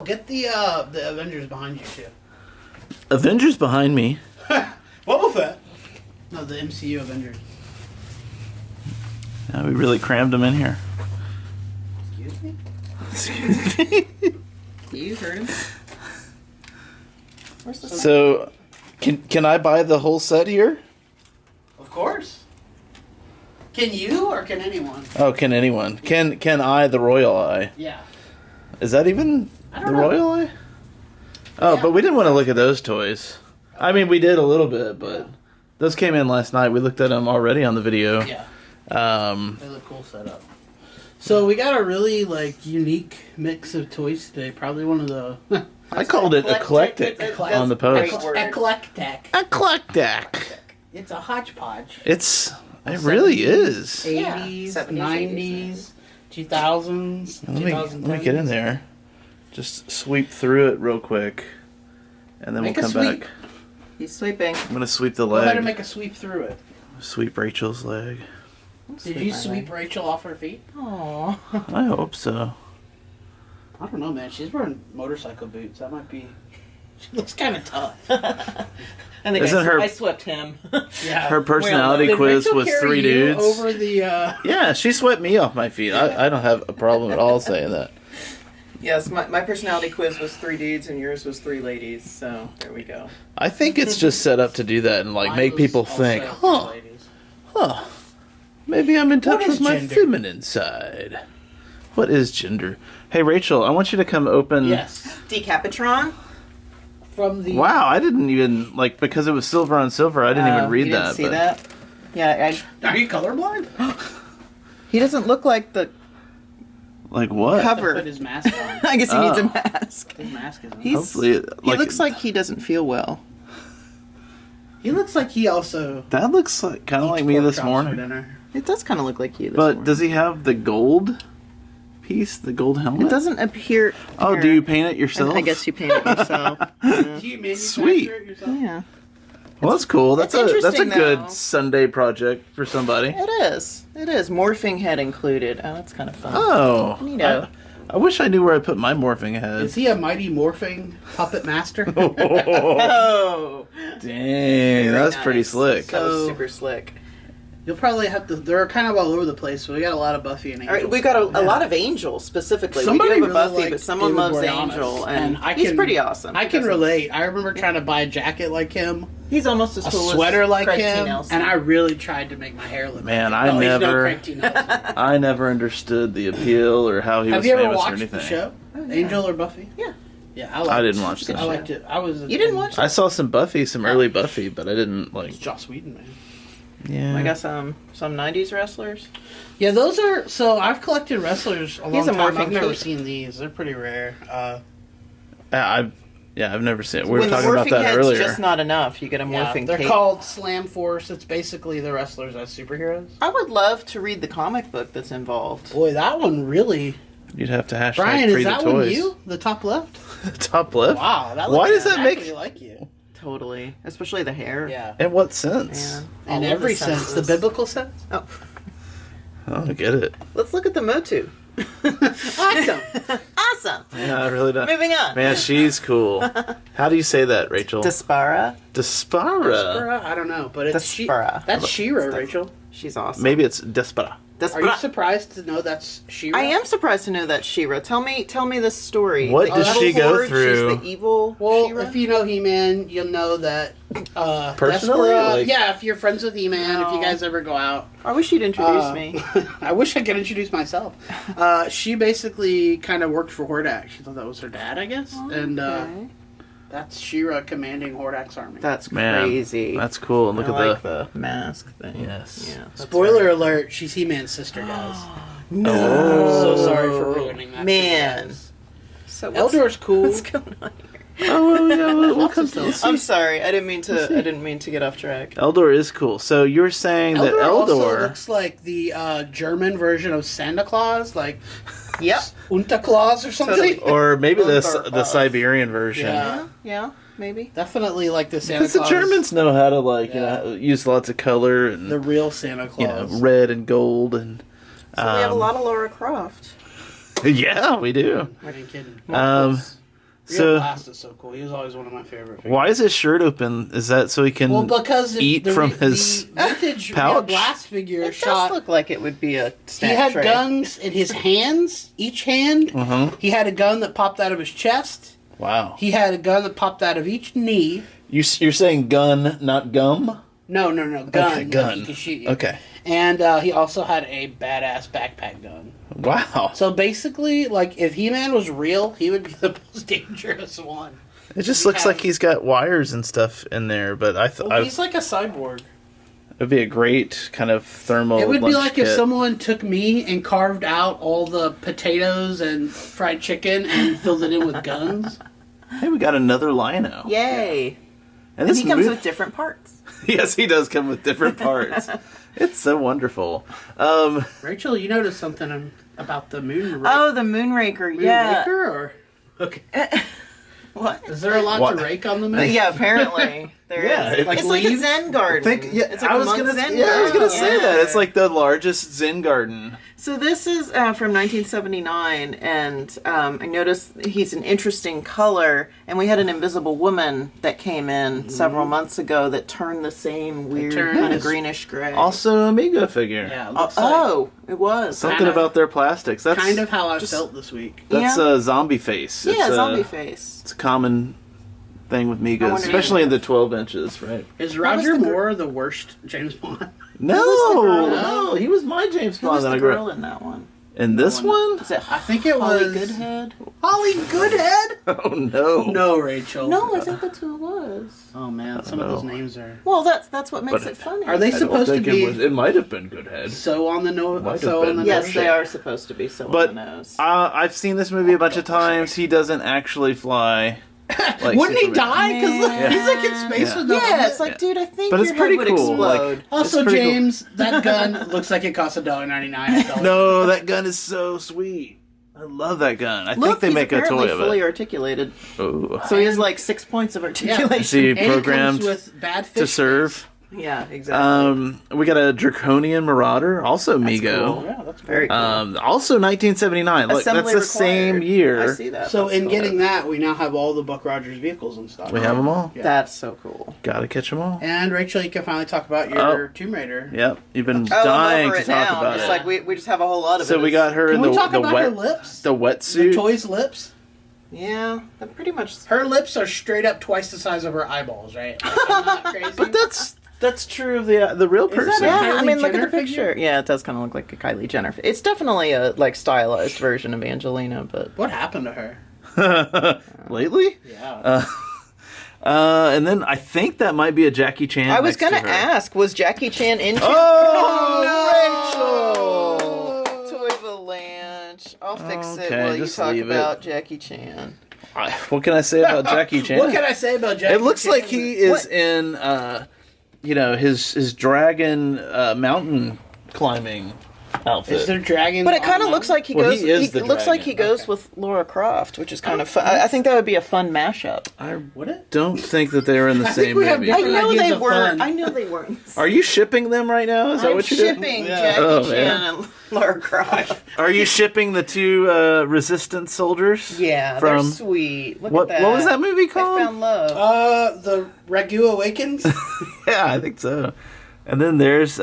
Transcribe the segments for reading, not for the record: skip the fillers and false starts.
get the Avengers behind you too. Avengers behind me. Boba Fett. No, the MCU Avengers. Yeah, we really crammed them in here. Excuse me? Excuse me. You heard him. Where's the So, can I buy the whole set here? Of course. Can you or can anyone? Oh, can anyone? Can I, the Royal Eye? Yeah. Is that even the Royal Eye? Oh, Yeah. but we didn't want to look at those toys. I mean, we did a little bit, but those came in last night. We looked at them already on the video. Yeah. They look cool setup. So we got a really unique mix of toys today. Probably one of the. I called it eclectic on the post. Eclectic. Eclectic. It's a hodgepodge. It really is. 80s, 70s, 90s, 2000s, Let me get in there. Just sweep through it real quick, and then Make we'll a come sweep. back. He's sweeping. I'm gonna sweep the Go ahead and leg. make a sweep through it. Sweep Rachel's leg. Did you sweep Rachel off her feet? Aww. I hope so. I don't know, man. She's wearing motorcycle boots. That might be. She looks kind of tough. I think Isn't her- I swept him. Yeah. Her personality Did quiz Rachel was carry 3 you dudes. over the. Yeah, she swept me off my feet. I don't have a problem at all saying that. Yes, my personality quiz was 3 dudes and yours was 3 ladies, so there we go. I think it's just set up to do that and Mine make was people also think, for ladies. maybe I'm in touch What is with my gender? feminine side. What is gender? Hey, Rachel, I want you to come open. Yes. Decapitron? From the. Wow, I didn't even, because it was silver on silver, I didn't even read you that. Didn't see but that? Yeah, Are you colorblind? he doesn't look like the Like what? cover. Put his mask on. I guess he needs a Oh. mask. His mask is on. Hopefully, He looks like he doesn't feel well. He looks like he also. that looks like kind of like me this morning. Dinner. It does kind of look like you this But morning. does he have the gold piece, the gold helmet? It doesn't appear... Oh, here. do you paint it yourself? I guess you paint it yourself. Do you manufacture Sweet. it yourself? Yeah. Well, that's cool. That's it's a interesting, good though. Sunday project for somebody. It is. It is. Morphing head included. Oh, that's kind of fun. Oh, Neato. I wish I knew where I put my morphing head. Is he a mighty morphing puppet master? Oh. Dang, that's Very pretty nice. slick. That was So- super slick. You'll probably have to. They're kind of all over the place, but we got a lot of Buffy and All Angel. right, we got a Yeah. lot of Angel specifically. Somebody we do have a really Buffy, liked but someone David loves Boreanaz, Angel, and I he's can- pretty awesome. I He can doesn't- relate. I remember trying to buy a jacket like him, He's almost as a cool sweater as like Craig T. him, Nelson. and I really tried to make my hair look. Man, like I him. He's no never- Craig T. Nelson. I never understood the appeal or how he Have was you ever famous or watched anything. the show, yeah. Angel or Buffy? Yeah. Yeah, I didn't watch the I show. liked it. I was. You didn't watch it? I saw some Buffy, some early Buffy, but I didn't like. It's Joss Whedon, man. Yeah. I got some 90s wrestlers. Yeah, those are. So I've collected wrestlers a long He's a time. morphing I've never kid. seen these. They're pretty rare. I've never seen it. We were when the talking about morphing that head's earlier. just not enough, you get a morphing they're cape. called Slam Force. It's basically the wrestlers as superheroes. I would love to read the comic book that's involved. Boy, that one really. You'd have to hashtag Brian, free is the that toys. one you? The top left? Top left? Wow, that Why looks does that make- exactly like you? Totally. Especially the hair. Yeah. In what sense? Man. In All of every the sense, the senses. biblical sense. Oh. I don't get it. Let's look at the MOTU. Awesome. Awesome. Yeah, I really don't. Moving on. Man, she's cool. How do you say that, Rachel? Despara. Despara. I don't know, but it's Despera. That's She-Ra, Rachel. She's awesome. Maybe it's Despera. Are you surprised to know that's She-Ra? I am surprised to know that She-Ra. Tell me this story. What The does evil she go horde, through? She's the evil Well, She-Ra? if you know He-Man, you'll know that. Personally? Despera- Like- yeah, if you're friends with He-Man, if you No. guys ever go out. I wish you'd introduce me. I wish I could introduce myself. She basically kind of worked for Hordak. She thought that was her dad, I guess. And Okay. that's She-Ra commanding Hordak's army. That's Man, crazy. that's cool. And look I at like the mask thing. Yes. Yeah. that's Spoiler very- alert, she's He-Man's sister, guys. No. I'm so sorry for ruining that. for you Man. guys. So what's, Eldor's cool. what's going on here? Oh, well, yeah, we'll Lots come of to stuff. I'm sorry. I didn't mean to get off track. Eldor is cool. So you're saying that Eldor also Eldor... looks like the German version of Santa Claus, like Yep. Unterklaus or something. Totally. Or maybe Eldor. the Siberian version. Yeah. Yeah. Maybe. Definitely like the Santa Because the Claus. Germans know how to Yeah. use lots of color and The real Santa Claus. red and gold and So we have a lot of Lara Croft. yeah, we do. I ain't kidding. Um, Multiples. So Blast is so cool. He was always one of my favorite figures. why is his shirt open? Is that so he can because eat from his the vintage pouch? Blast figure It shot. does look like it would be a snack He had tray. guns in his hands, each hand. He had a gun that popped out of his chest. Wow. He had a gun that popped out of each knee. You're saying gun, not gum? No, gun. Okay, gun. He could shoot you. Okay. And he also had a badass backpack gun. Wow. So basically, like, if He-Man was real, he would be the most dangerous one. It just looks like he's got wires and stuff in there, but I Well, thought he's like a cyborg. it'd be a great kind of thermal. It would be lunch like kit. if someone took me and carved out all the potatoes and fried chicken and filled it in with guns. Hey, we got another Lino. Yay! And And this he comes mo- with different parts. Yes, he does come with different parts. It's so wonderful. Rachel, you noticed something about the moon? Oh, the Moonraker, yeah. Moonraker, or okay? What? Is there a lot What? to rake on the moon? Yeah, apparently. There is. Yeah, It's like like a leaves? Zen garden. It's like I a was monk gonna, Zen yeah, I was gonna garden. say that. Yeah. It's like the largest Zen garden. So this is from 1979, and I noticed he's an interesting color. And we had an Invisible Woman that came in several months ago that turned the same weird turned kind of this- greenish gray. Also, a Mego figure. Yeah, it Oh, looks like it was. Something kind of- about their plastics. That's kind of how I felt this week. That's Yeah. a zombie face. Yeah, It's zombie a, face. It's a common thing with I Megos, wonder- especially in the 12 inches, right? Is was Roger the gr- Moore the worst James Bond? No, was the girl? no, he was my James Who Bond was that the I grew girl up. in that one? In this one? Is it I think it Holly was Goodhead? Holly Goodhead. Oh no. No, Rachel. No, I think that's who it was. Oh man, some of know. those names are Well, that's what makes But- it funny. Are they I don't supposed to think be it might have been Goodhead. so on the nose? Might have So been. on the Yes, nose? they are supposed to be so But on the nose. I've seen this movie a bunch of times. He doesn't actually fly. Like Wouldn't he Superman. die? Because Man. he's like in space with no Yeah, helmet. it's like, dude, I think But it's your pretty head would cool, like- explode. Also, It's pretty cool. James, that gun looks like it costs $1.99. No, that gun is so sweet. I love that gun. I Look, think they he's make a apparently toy of fully it. articulated. Oh. So he has like 6 points of articulation. Is he And it comes programmed with bad fish to serve? Yeah, exactly. We got a Draconian Marauder, also Mego. cool. Yeah, that's Very cool. Also 1979. Look, Assembly that's the same required. year. I see that. So That's in cool. getting that, we now have all the Buck Rogers vehicles and stuff. We have them all. Yeah. That's so cool. Gotta catch them all. And Rachel, you can finally talk about your Tomb Raider. Yep, you've been Oh, dying I'm over to it talk now. about Just it. like we just have a whole lot of it. So we got her Can in we the talk about her wet lips? the The wetsuit. toy's lips? Yeah, that pretty much. Her lips are straight up twice the size of her eyeballs, right? Like, I'm not crazy. But that's true of the real person. that a- Yeah, I Kylie mean, look Jenner at the picture. figure? Yeah, it does kind of look like a Kylie Jenner. It's definitely a like stylized version of Angelina, but What happened to her? Lately? Yeah. And then I think that might be a Jackie Chan. I was next to gonna her. ask, was Jackie Chan in? Oh, Toy Avalanche. I'll fix it Okay, while you just talk leave it. about Jackie Chan. What can I say about Jackie Chan? What can I say about Jackie It looks Chan? like he is What? in, his dragon mountain climbing outfit. Is there dragons? But it kind of on looks them? like he Well, goes. he is He the looks like dragon. he goes Okay. with Laura Croft, which is kind of fun. I think that would be a fun mashup. I Would it? don't think that they were in the I think same we have movie. I different know ideas they of weren't. fun. I know they weren't. Are you shipping them right now? Is that I'm what you're shipping doing? Jackie Oh, Chan man. and Laura Croft. Are you shipping the two resistance soldiers? Yeah, From they're sweet. Look what? at that. What was that movie I called? found love. The Ragu Awakens? Yeah, I think so. And then there's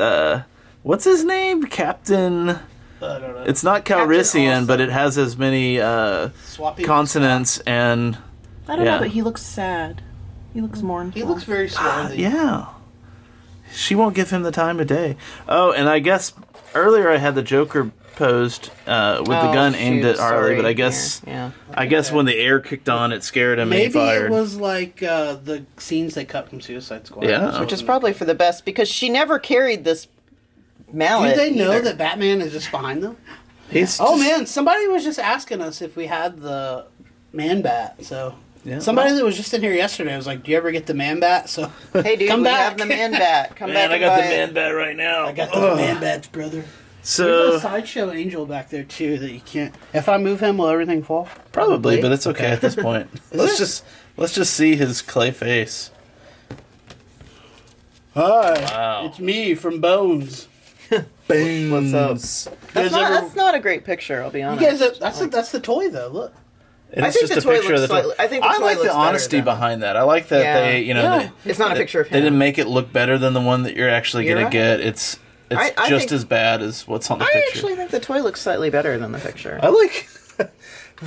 what's his name? Captain. I don't know. It's not Captain Calrissian, Awesome. but it has as many Swappy consonants and I don't yeah. know, but he looks sad. He looks mournful. He looks very swarthy. yeah. She won't give him the time of day. Oh, and I guess earlier I had the Joker posed with the gun aimed at Harley, but I guess Yeah. I guess when the air kicked on, it scared him and he Maybe fired. it was like the scenes they cut from Suicide Squad. Yeah. Which is probably for the best because she never carried this mallet. Do they know either. that Batman is just behind them? He's Oh just- man, somebody was just asking us if we had the Man Bat. So Yeah. somebody that was just in here yesterday was like, "Do you ever get the Man Bat?" So Hey, dude, Come we back. have the man bat. Come Man, back I and got the buy it. man bat right now. I got the Man Bats, brother. There's So a sideshow angel back there too that you can't. If I move him, will everything fall? probably, but it's okay at this point. let's just see his clay face. Hi, Wow. it's me from Bones. What's up? You guys That's ever- not a great picture, I'll be You honest. guys, that's the toy though. Look, And I it's think just the a toy picture of looks the toy. slightly. I think the I toy like looks the better honesty than- behind that. I like that Yeah. they, Yeah. It's not a picture of They him. didn't make it look better than the one that you're actually You're going right. to get. It's I just think- as bad as what's on the I picture. actually think the toy looks slightly better than the picture. I like.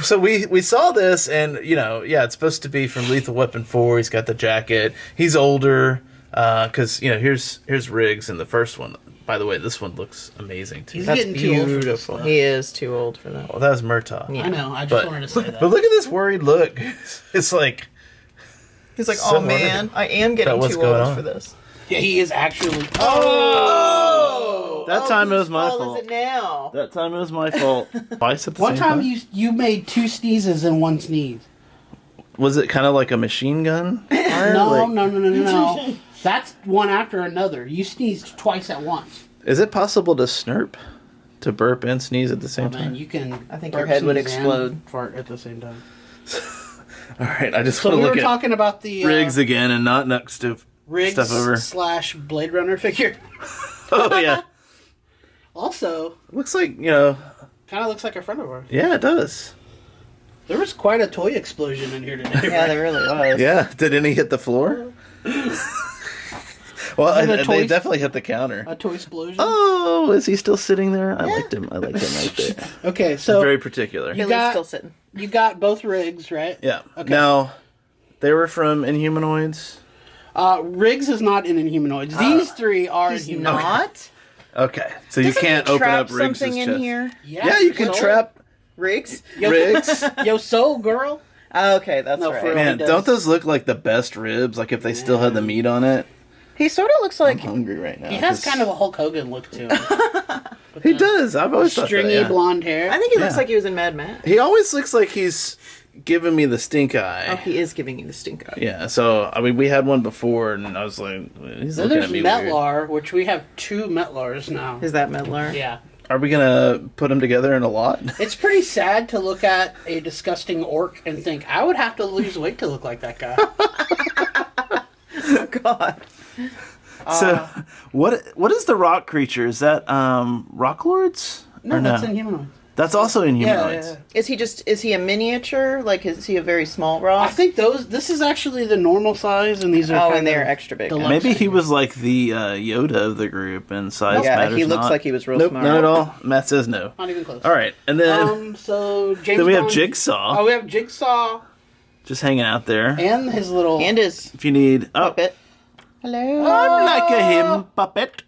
So we saw this, and it's supposed to be from Lethal Weapon 4. He's got the jacket. He's older, because here's Riggs in the first one. By the way, this one looks amazing too. He's That's getting too old for this beautiful. stuff. He is too old for that. Oh, that was Murtaugh. Yeah. I know. I just wanted to say that. But look at this worried look. It's like He's like, So oh man, I am getting what's too going old on. for this. Yeah, he is actually. Oh! That time it was whose my fault fault. is it now? that time it was my fault. Twice at the One same time you made 2 sneezes and 1 sneeze. Was it kind of like a machine gun? No. That's one after another. You sneezed twice at once. Is it possible to snurp, to burp and sneeze at the same Oh, man, time? you can. I think burp, your head would sneeze, explode. and fart at the same time. All right, I just So want we to were look at talking about the Riggs again and not next to Riggs stuff over. / Blade Runner figure. Oh yeah, Also, looks like kind of looks like a friend of ours. yeah, it does. There was quite a toy explosion in here today. Yeah, there really was. Yeah, did any hit the floor? Well, Was it a they toy- definitely hit the counter. A toy explosion. Oh, is he still sitting there? I liked him. I liked him right there. Okay, so Very particular. You Billy's got- still sitting. you got both Riggs, right? Yeah. Okay. Now, they were from Inhumanoids. Riggs is not in Inhumanoids. These 3 are He's Inhumanoids. not? Okay, so you Doesn't can't he open trap up Riggs' something in chest. here? Yeah, you can so- trap Riggs? Riggs. Yo, soul girl. Okay, that's No, right. for- Man, He does. don't those look like the best ribs? Like if they still had the meat on it. He sort of looks like... I'm hungry right now. He has 'cause kind of a Hulk Hogan look to him. He does. I've always thought Stringy that, yeah. blonde hair. I think he looks Yeah. like he was in Mad Max. He always looks like he's giving me the stink Oh, eye. he is giving you the stink eye. Yeah, so I mean, we had one before, and I was like, he's Then looking there's at me weird. Metlar, which we have 2 Metlars now. Is that Medlar? Yeah. Are we gonna put them together in a lot? It's pretty sad to look at a disgusting orc and think, I would have to lose weight to look like that guy. Oh, God. So, what is the rock creature? Is that Rock Lords? No, Or that's Inhumanoids. That's also in Yeah, Humanoids. yeah. Is he a miniature? Like, is he a very small rock? I think this is actually the normal size, and these are Oh, kind and they're of extra big. deluxe. Maybe he was like the Yoda of the group, and size Yeah, matters he looks not. like he was real Nope, smart. not at all. Matt says no. Not even close. All right, and then So James then we have Bond- Jigsaw Oh, we have Jigsaw just hanging out there. and his little. And his If you need, puppet. Hello. I'm like a him puppet.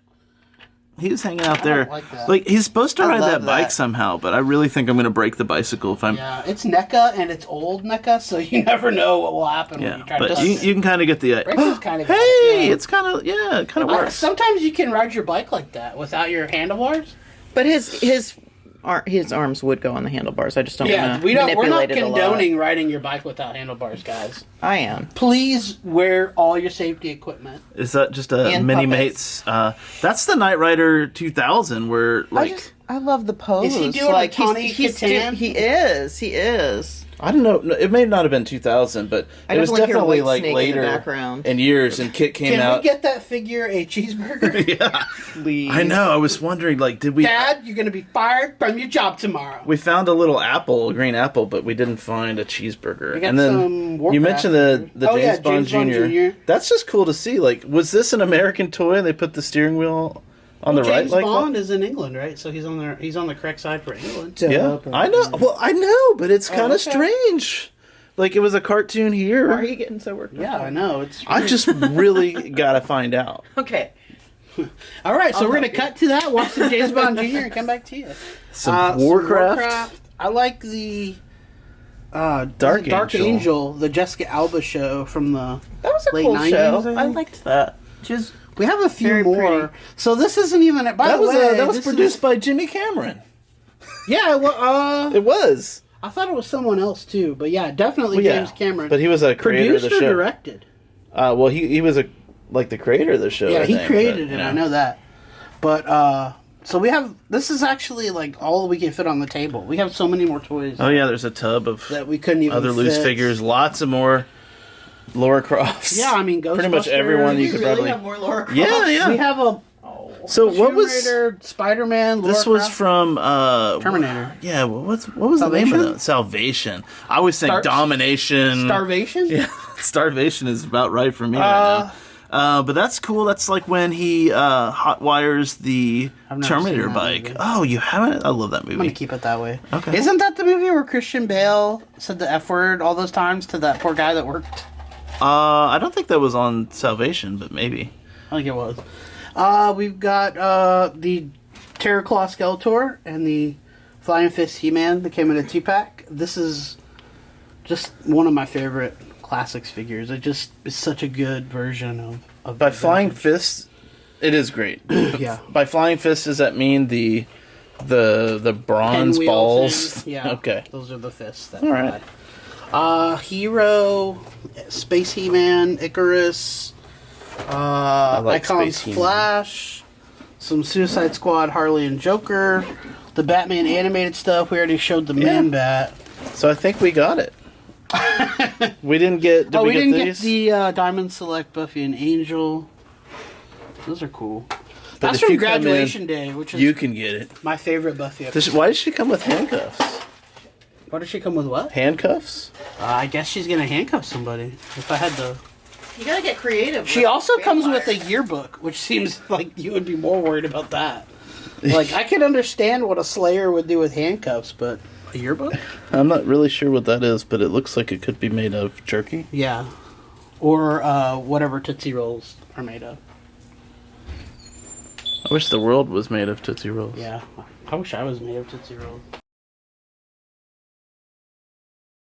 He's hanging out there. like that. Like he's supposed to I ride love that bike that. somehow, but I really think I'm going to break the bicycle if I'm. Yeah, it's NECA and it's old NECA, so you never know what will happen when Yeah, you try but to. you can kind of get the. Rick is kind of. Hey, yeah. it's kind of it kind of works. Sometimes you can ride your bike like that without your handlebars. But his arms would go on the handlebars. I just don't Yeah, want to we don't. We're not manipulate it a lot. condoning riding your bike without handlebars, guys. I am. Please wear all your safety equipment. Is that just a And mini puppets. mates? That's the Knight Rider 2000, where like I love the pose. Is he doing like a Tawny he's Katan? he is. He is. I don't know. No, it may not have been 2000, but I it was definitely definitely hear like Whitesnake in the later background. in years. And Kit came Can out. we get that figure a cheeseburger? Yeah, Please. I know. I was wondering, like, did we? Dad, you're gonna be fired from your job tomorrow. We found a little apple, a green apple, but we didn't find a cheeseburger. We got And then some Warcraft. you mentioned the Oh, James, yeah, Bond, James Bond Jr. Jr. That's just cool to see. Like, was this an American toy? And they put the steering wheel on the right, James like Bond is in England, right? So he's on the correct side for England. that? Yeah, I know. Well, I know, but it's kind of okay. strange. Like it was a cartoon here. Why are you getting so worked up? Yeah, I know. It's I just really gotta find out. Okay. all right. So we're gonna cut to that. Watch some James Bond Jr. and come back to you. Some Some Warcraft. I like the Dark Angel. Angel, the Jessica Alba show from the. That was a Late cool 90s, show. I think. I liked that. Just We have a few Very more. pretty. So this isn't even. By That the was way, that was this produced is- by Jimmy Cameron. Yeah. Well, It was. I thought it was someone else too, but yeah, definitely Well, yeah. James Cameron. But he was a creator produced of the or show. directed. Well, he was the creator of the show. Yeah, I he think, created but, it. you I know that. But so we have. This is actually like all we can fit on the table. We have so many more toys Oh yeah, there's a tub of that we couldn't even. other loose fit. figures. Lots of more Laura Crofts. Yeah, I mean, pretty much Ghostbusters. everyone you we could really probably. have more Laura Croft. Yeah, yeah. We have a. So what was Raider, Spider-Man? this? Was from Terminator. Yeah, what was the name of Salvation? that? Salvation. I always think Domination. Starvation. Yeah, Starvation is about right for me right now. But that's cool. That's like when he hot wires the never Terminator seen that bike. movie. Oh, you haven't? I love that I'm gonna movie. keep it that way. Okay. Isn't that the movie where Christian Bale said the F word all those times to that poor guy that worked? I don't think that was on Salvation, but maybe. I think it was. We've got the Terror Claw Skeletor and the Flying Fist He-Man that came in a 2-pack. This is just one of my favorite Classics figures. It just is such a good version of By the Flying vintage. Fist, it is great. Yeah. By Flying Fist, does that mean the bronze Pinwheel balls? things. Yeah. Okay. Those are the fists. That All right. fly. Hero, Space He-Man, Icarus, like Icons Space He-Man. Flash, some Suicide Squad, Harley and Joker, the Batman animated stuff. We already showed the Man Bat. So I think we got it. We didn't get. Did we we didn't get get these? the Diamond Select Buffy and Angel. Those are cool. But That's if from you come in, Graduation Day, which is You can get it. my favorite Buffy episode. Why does she come with handcuffs? Why does she come with what? Handcuffs? I guess she's gonna handcuff somebody. If I had to. You gotta get creative. She also comes with a yearbook, which seems like you would be more worried about that. Like, I can understand what a Slayer would do with handcuffs, but a yearbook? I'm not really sure what that is, but it looks like it could be made of jerky. Yeah. Or whatever Tootsie Rolls are made of. I wish the world was made of Tootsie Rolls. Yeah. I wish I was made of Tootsie Rolls.